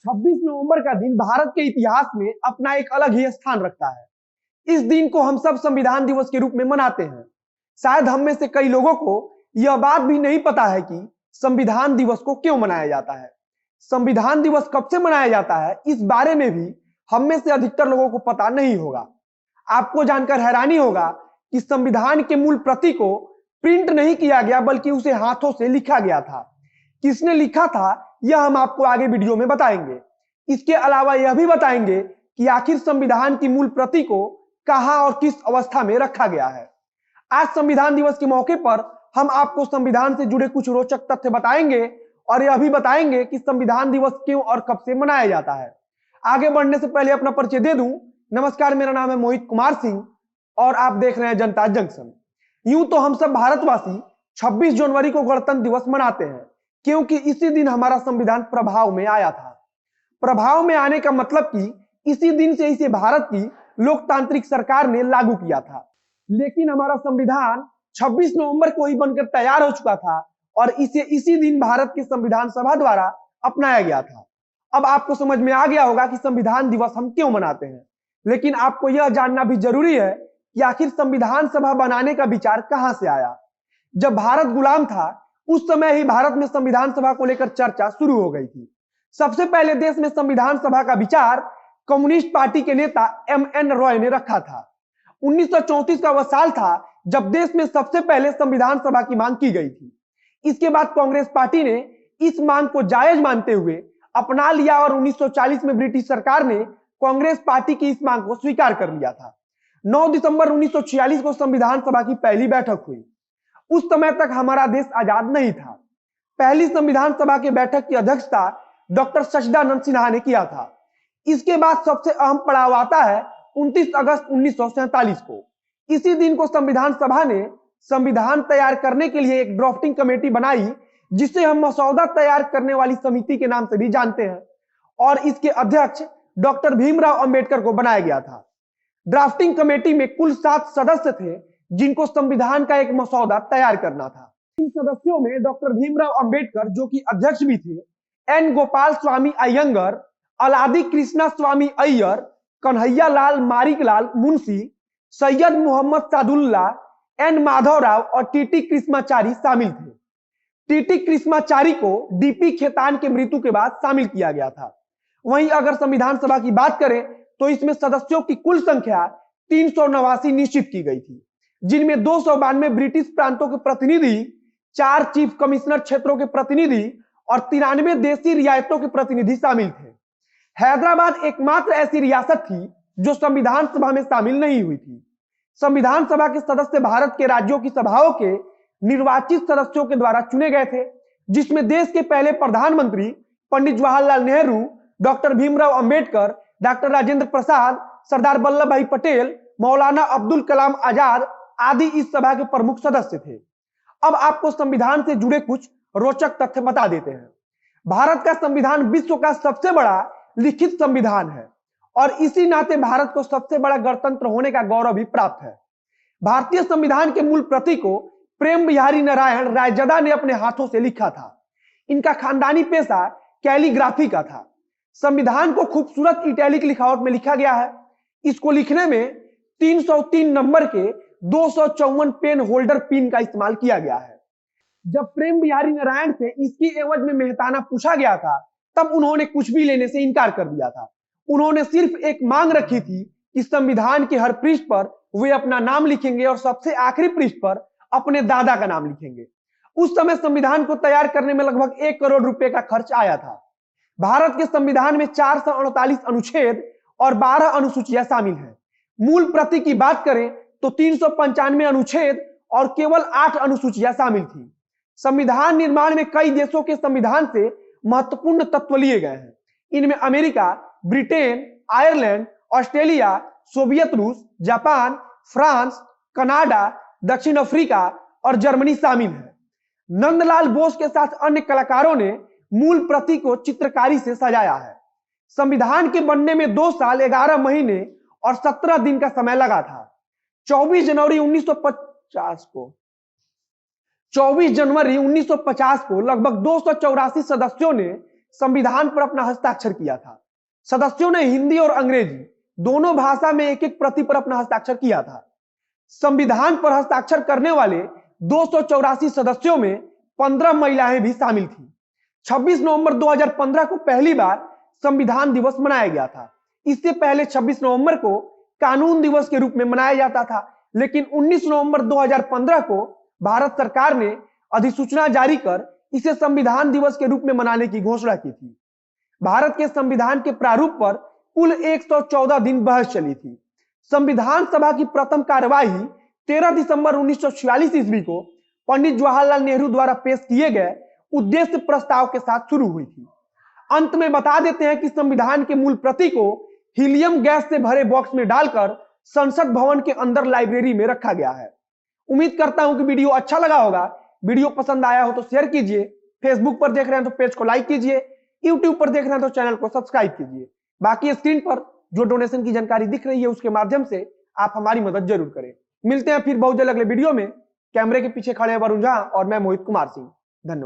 26 नवंबर का दिन भारत के इतिहास में अपना एक अलग ही स्थान रखता है। इस दिन को हम सब संविधान दिवस के रूप में मनाते हैं। शायद हम में से कई लोगों को यह बात भी नहीं पता है कि संविधान दिवस को क्यों मनाया जाता है। संविधान दिवस कब से मनाया जाता है, इस बारे में भी हम में से अधिकतर लोगों को पता नहीं होगा। आपको जानकर हैरानी होगा कि संविधान के मूल प्रति को प्रिंट नहीं किया गया, बल्कि उसे हाथों से लिखा गया था। किसने लिखा था, यह हम आपको आगे वीडियो में बताएंगे। इसके अलावा यह भी बताएंगे कि आखिर संविधान की मूल प्रति को कहां और किस अवस्था में रखा गया है। आज संविधान दिवस के मौके पर हम आपको संविधान से जुड़े कुछ रोचक तथ्य बताएंगे और यह भी बताएंगे कि संविधान दिवस क्यों और कब से मनाया जाता है। आगे बढ़ने से पहले अपना परिचय दे दूं। नमस्कार, मेरा नाम है मोहित कुमार सिंह और आप देख रहे हैं जनता जंक्शन। यूं तो हम सब भारतवासी 26 जनवरी को गणतंत्र दिवस मनाते हैं, क्योंकि इसी दिन हमारा संविधान प्रभाव में आया था। प्रभाव में आने का मतलब कि इसी दिन से इसे भारत की लोकतांत्रिक सरकार ने लागू किया था। लेकिन हमारा संविधान 26 नवंबर को ही बनकर तैयार हो चुका था और इसे इसी दिन भारत की संविधान सभा द्वारा अपनाया गया था। अब आपको समझ में आ गया होगा कि संविधान दिवस हम क्यों मनाते हैं, लेकिन आपको यह जानना भी जरूरी है कि आखिर संविधान सभा बनाने का विचार कहां से आया। जब भारत गुलाम था, उस समय ही भारत में संविधान सभा को लेकर चर्चा शुरू हो गई थी। सबसे पहले देश में संविधान सभा का विचार कम्युनिस्ट पार्टी के नेता एम.एन. रॉय ने रखा था। 1934 का वह साल था जब देश में सबसे पहले संविधान सभा की मांग की गई थी। इसके बाद कांग्रेस पार्टी ने इस मांग को जायज मानते हुए अपना लिया और 1940 में ब्रिटिश सरकार ने कांग्रेस पार्टी की इस मांग को स्वीकार कर लिया था। 9 दिसंबर 1946 को संविधान सभा की पहली बैठक हुई। उस समय तक हमारा देश आजाद नहीं था। पहली संविधान सभा की बैठक की अध्यक्षता डॉक्टर सच्चिदानंद सिन्हा ने किया था। इसके बाद सबसे अहम पड़ाव आता है 29 अगस्त 1947 को। इसी दिन को संविधान सभा ने संविधान तैयार करने के लिए एक ड्राफ्टिंग कमेटी बनाई, जिसे हम मसौदा तैयार करने वाली समिति के नाम से भी जानते हैं, और इसके अध्यक्ष डॉक्टर भीमराव अंबेडकर को बनाया गया था। ड्राफ्टिंग कमेटी में कुल 7 सदस्य थे, जिनको संविधान का एक मसौदा तैयार करना था। इन सदस्यों में डॉक्टर भीमराव अंबेडकर, जो कि अध्यक्ष भी थे, एन गोपाल स्वामी अयंगर, अलादी कृष्णा स्वामी अय्यर, कन्हैया लाल मारिकलाल मुंशी, सैयद मोहम्मद सादुल्ला, एन माधवराव और टीटी कृष्णाचारी शामिल थे। टीटी कृष्णाचारी को डीपी खेतान के मृत्यु के बाद शामिल किया गया था। वहीं अगर संविधान सभा की बात करें तो इसमें सदस्यों की कुल संख्या 389 निश्चित की गई थी, जिनमें 292 ब्रिटिश प्रांतों के प्रतिनिधि, 4 चीफ कमिश्नर क्षेत्रों के प्रतिनिधि और 93 देशी रियायतों के प्रतिनिधि शामिल थे। हैदराबाद एकमात्र ऐसी रियासत थी जो संविधान सभा में शामिल नहीं हुई थी। संविधान सभा के सदस्य भारत के राज्यों की सभाओं के निर्वाचित सदस्यों के द्वारा चुने गए थे, जिसमें देश के पहले प्रधानमंत्री पंडित जवाहरलाल नेहरू, डॉक्टर भीमराव अंबेडकर, डॉक्टर राजेंद्र प्रसाद, सरदार वल्लभ भाई पटेल, मौलाना अब्दुल कलाम आजाद आदि इस सभा के प्रमुख सदस्य थे। अब आपको संविधान से जुड़े कुछ रोचक तथ्य बता देते हैं। भारत का संविधान विश्व का सबसे बड़ा लिखित संविधान है और इसी नाते भारत को सबसे बड़ा गणतंत्र होने का गौरव भी प्राप्त है। भारतीय संविधान के मूल प्रति को प्रेम बिहारी नारायण रायजदा ने अपने हाथों से लिखा था। इनका खानदानी पेशा कैलीग्राफी का था। संविधान को खूबसूरत इटैलिक लिखावट में लिखा गया है। इसको लिखने में 303 नंबर के 254 पेन होल्डर पिन का इस्तेमाल किया गया है। जब प्रेम बिहारी नारायण से इसकी एवज में मेहताना पूछा गया था, तब उन्होंने कुछ भी लेने से इनकार कर दिया था। उन्होंने सिर्फ एक मांग रखी थी कि संविधान के हर पृष्ठ पर वे अपना नाम लिखेंगे और सबसे आखिरी पृष्ठ पर अपने दादा का नाम लिखेंगे। उस समय संविधान को तैयार करने में लगभग 1 करोड़ रुपए का खर्च आया था। भारत के संविधान में 448 अनुच्छेद और 12 अनुसूचियां शामिल हैं। मूल प्रति की बात करें तो 395 अनुच्छेद और केवल 8 अनुसूचियां शामिल थी। संविधान निर्माण में कई देशों के संविधान से महत्वपूर्ण तत्व लिए गए हैं। इनमें America, Britain, Ireland, Australia, Soviet रूस, जापान, फ्रांस, कनाडा, दक्षिण अफ्रीका और जर्मनी शामिल है। नंदलाल बोस के साथ अन्य कलाकारों ने मूल प्रति को चित्रकारी से सजाया है। संविधान के बनने में 2 साल 11 महीने और 17 दिन का समय लगा था। 24 जनवरी 1950 को लगभग 284 सदस्यों ने संविधान पर अपना हस्ताक्षर किया था। सदस्यों ने हिंदी और अंग्रेजी दोनों भाषा में एक एक प्रति पर अपना हस्ताक्षर किया था। संविधान पर हस्ताक्षर करने वाले 284 सदस्यों में 15 महिलाएं भी शामिल थी। 26 नवंबर 2015 को पहली बार संविधान दिवस मनाया गया था। इससे पहले 26 नवंबर को कानून दिवस के रूप में मनाया जाता था, लेकिन 19 नवंबर 2015 को भारत सरकार ने अधिसूचना जारी कर इसे संविधान दिवस के रूप में मनाने की घोषणा की थी। भारत के संविधान के प्रारूप पर कुल 114 दिन बहस चली थी। संविधान सभा की प्रथम कार्यवाही 13 दिसंबर 1946 ईस्वी को पंडित जवाहरलाल नेहरू द्वारा पेश किए गए उद्देश्य प्रस्ताव के साथ शुरू हुई थी। अंत में बता देते हैं कि संविधान के मूल प्रति को हीलियम गैस से भरे बॉक्स में डालकर संसद भवन के अंदर लाइब्रेरी में रखा गया है। उम्मीद करता हूं कि वीडियो अच्छा लगा होगा। वीडियो पसंद आया हो तो शेयर कीजिए। फेसबुक पर देख रहे हैं तो पेज को लाइक कीजिए। यूट्यूब पर देख रहे हैं तो चैनल को सब्सक्राइब कीजिए। बाकी स्क्रीन पर जो डोनेशन की जानकारी दिख रही है उसके माध्यम से आप हमारी मदद जरूर करें। मिलते हैं फिर बहुत जल्द अगले वीडियो में। कैमरे के पीछे खड़े हैं वरुण झा और मैं मोहित कुमार सिंह। धन्यवाद।